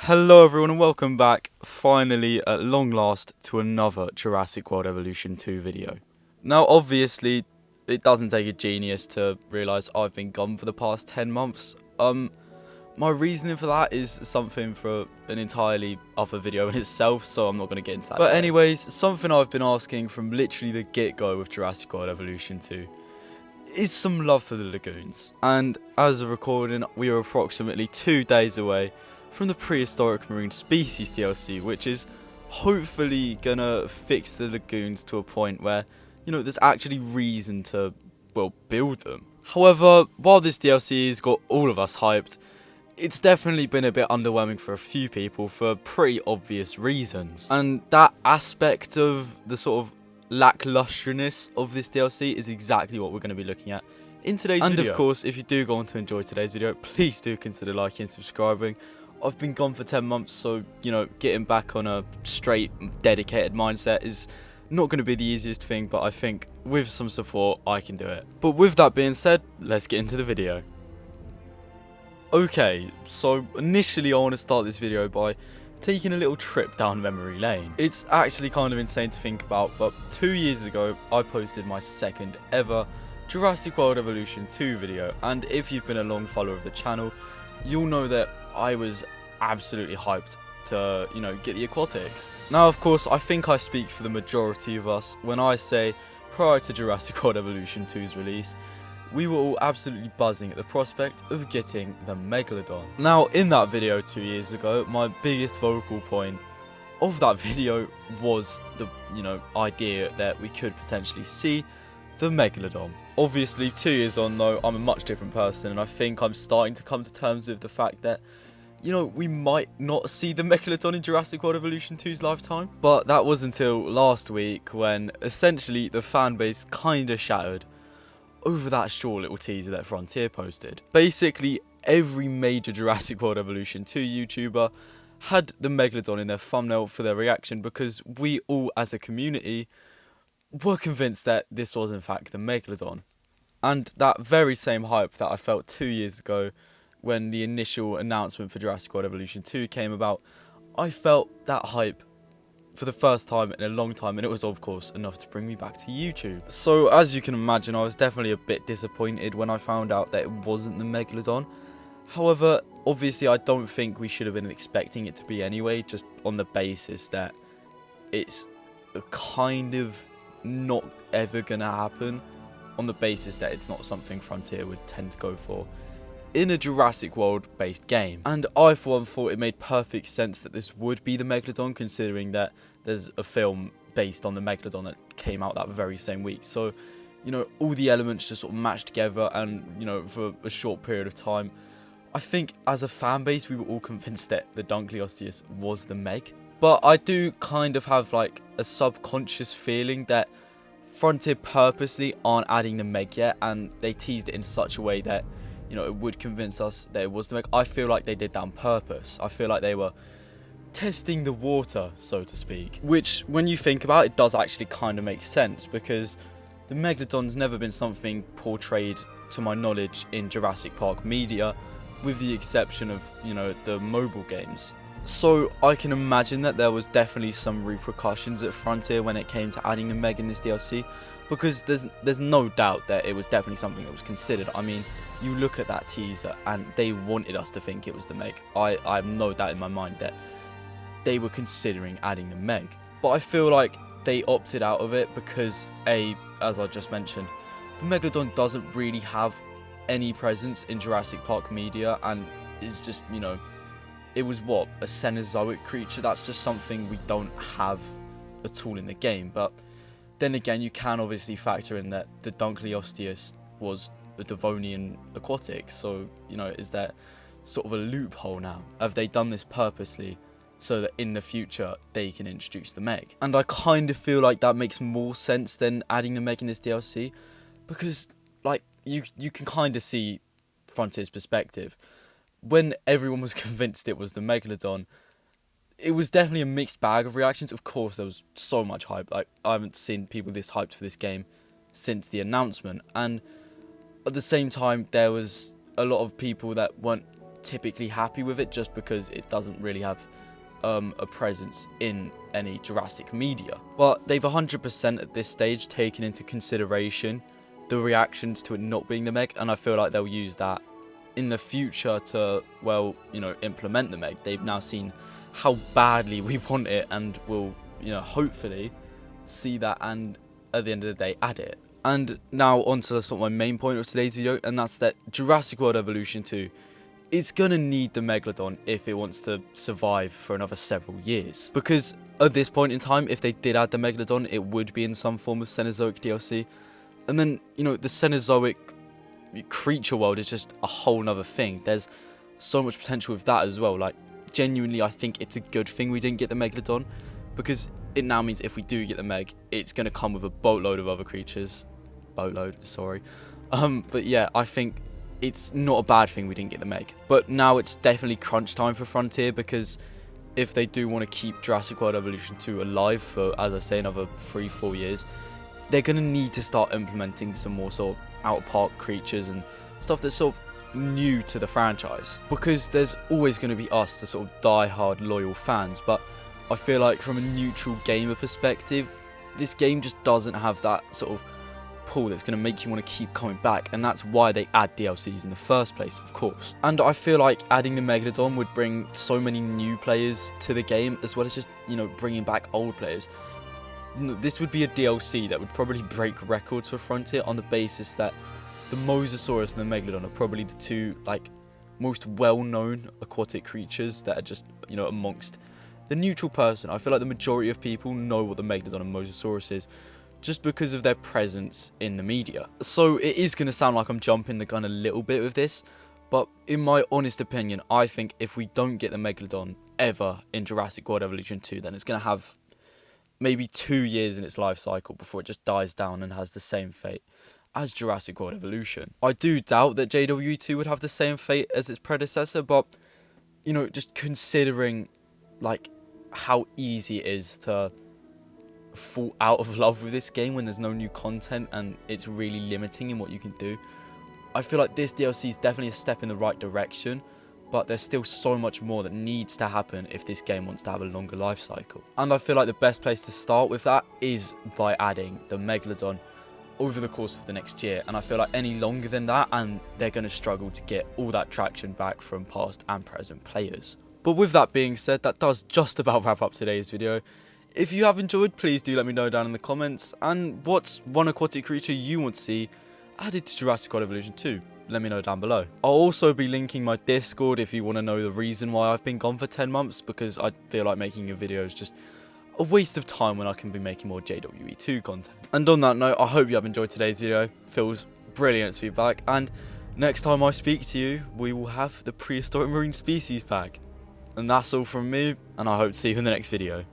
Hello everyone and welcome back, finally at long last, to another Jurassic World Evolution 2 video. Now obviously, it doesn't take a genius to realise I've been gone for the past 10 months. My reasoning for that is something for an entirely other video in itself, so I'm not going to get into that. But anyways, something I've been asking from literally the get-go with Jurassic World Evolution 2 is some love for the lagoons. And as of recording, we are approximately 2 days away from the Prehistoric Marine Species DLC, which is hopefully gonna fix the lagoons to a point where, there's actually reason to, build them. However, while this DLC has got all of us hyped, it's definitely been a bit underwhelming for a few people for pretty obvious reasons. And that aspect of the sort of lacklusterness of this DLC is exactly what we're going to be looking at in today's video. And of course, if you do go on to enjoy today's video, please do consider liking and subscribing. I've been gone for 10 months, so, getting back on a straight, dedicated mindset is not going to be the easiest thing, but I think with some support, I can do it. But with that being said, let's get into the video. Okay, so initially I want to start this video by taking a little trip down memory lane. It's actually kind of insane to think about, but 2 years ago, I posted my second ever Jurassic World Evolution 2 video, and if you've been a long follower of the channel, you'll know that I was absolutely hyped to, get the aquatics. Now, of course, I think I speak for the majority of us when I say, prior to Jurassic World Evolution 2's release, we were all absolutely buzzing at the prospect of getting the Megalodon. Now, in that video 2 years ago, my biggest vocal point of that video was the, idea that we could potentially see the Megalodon. Obviously, 2 years on though, I'm a much different person, and I think I'm starting to come to terms with the fact that, we might not see the Megalodon in Jurassic World Evolution 2's lifetime. But that was until last week when, essentially, the fanbase kinda shattered over that short little teaser that Frontier posted. Basically, every major Jurassic World Evolution 2 YouTuber had the Megalodon in their thumbnail for their reaction because we all, as a community, were convinced that this was in fact the Megalodon. And that very same hype that I felt 2 years ago when the initial announcement for Jurassic World Evolution 2 came about, I felt that hype for the first time in a long time, and it was of course enough to bring me back to YouTube. So as you can imagine, I was definitely a bit disappointed when I found out that it wasn't the Megalodon. However, obviously I don't think we should have been expecting it to be anyway, just on the basis that it's kind of not ever gonna happen, on the basis that it's not something Frontier would tend to go for in a Jurassic World based game. And I for one thought it made perfect sense that this would be the Megalodon, considering that there's a film based on the Megalodon that came out that very same week. So, all the elements just sort of matched together, and, for a short period of time, I think as a fan base we were all convinced that the Dunkleosteus was the Meg. But I do kind of have like a subconscious feeling that Frontier purposely aren't adding the Meg yet, and they teased it in such a way that, it would convince us that it was the Meg. I feel like they did that on purpose. I feel like they were testing the water, so to speak. Which, when you think about it, does actually kind of make sense, because the Megalodon's never been something portrayed, to my knowledge, in Jurassic Park media, with the exception of, the mobile games. So I can imagine that there was definitely some repercussions at Frontier when it came to adding the Meg in this DLC, because there's no doubt that it was definitely something that was considered. I mean, you look at that teaser and they wanted us to think it was the Meg. I have no doubt in my mind that they were considering adding the Meg. But I feel like they opted out of it because, as I just mentioned, the Megalodon doesn't really have any presence in Jurassic Park media, and is just, it was a Cenozoic creature. That's just something we don't have at all in the game. But then again, you can obviously factor in that the Dunkleosteus was a Devonian aquatic, so, is there sort of a loophole now? Have they done this purposely so that in the future they can introduce the Meg? And I kind of feel like that makes more sense than adding the Meg in this DLC, because, like, you can kind of see Frontier's perspective. When everyone was convinced it was the Megalodon, it was definitely a mixed bag of reactions. Of course, there was so much hype. Like, I haven't seen people this hyped for this game since the announcement. And at the same time, there was a lot of people that weren't typically happy with it just because it doesn't really have a presence in any Jurassic media. But they've 100% at this stage taken into consideration the reactions to it not being the Meg, and I feel like they'll use that in the future to, well, implement the Meg. They've now seen how badly we want it, and will, hopefully see that, and at the end of the day add it. And now onto sort of my main point of today's video, and that's that Jurassic World Evolution 2, it's gonna need the Megalodon if it wants to survive for another several years. Because at this point in time, if they did add the Megalodon, it would be in some form of Cenozoic DLC. And then, the Cenozoic creature world is just a whole nother thing. There's so much potential with that as well. Like, genuinely, I think it's a good thing we didn't get the Megalodon, because it now means if we do get the Meg, it's going to come with a boatload of other creatures. But yeah, I think it's not a bad thing we didn't get the Meg. But now it's definitely crunch time for Frontier, because if they do want to keep Jurassic World Evolution 2 alive for, as I say, another 3-4 years, they're going to need to start implementing some more sort of out-of-park creatures and stuff that's sort of new to the franchise. Because there's always going to be us, the sort of die-hard loyal fans, but I feel like from a neutral gamer perspective, this game just doesn't have that sort of pull that's going to make you want to keep coming back, and that's why they add DLCs in the first place, of course. And I feel like adding the Megalodon would bring so many new players to the game, as well as just, bringing back old players. This would be a DLC that would probably break records for Frontier on the basis that the Mosasaurus and the Megalodon are probably the two, most well-known aquatic creatures that are just, amongst the neutral person. I feel like the majority of people know what the Megalodon and Mosasaurus is, just because of their presence in the media. So it is going to sound like I'm jumping the gun a little bit with this, but in my honest opinion, I think if we don't get the Megalodon ever in Jurassic World Evolution 2, then it's going to have maybe 2 years in its life cycle before it just dies down and has the same fate as Jurassic World Evolution. I do doubt that JW2 would have the same fate as its predecessor, but, just considering, how easy it is to fall out of love with this game when there's no new content and it's really limiting in what you can do, I feel like this DLC is definitely a step in the right direction, but there's still so much more that needs to happen if this game wants to have a longer life cycle. And I feel like the best place to start with that is by adding the Megalodon over the course of the next year, and I feel like any longer than that and they're going to struggle to get all that traction back from past and present players. But with that being said, that does just about wrap up today's video. If you have enjoyed, please do let me know down in the comments, and what's one aquatic creature you want to see added to Jurassic World Evolution 2? Let me know down below. I'll also be linking my Discord if you want to know the reason why I've been gone for 10 months, because I feel like making a video is just a waste of time when I can be making more JWE2 content. And on that note, I hope you have enjoyed today's video. Feels brilliant to be back, and next time I speak to you, we will have the Prehistoric Marine Species pack. And that's all from me, and I hope to see you in the next video.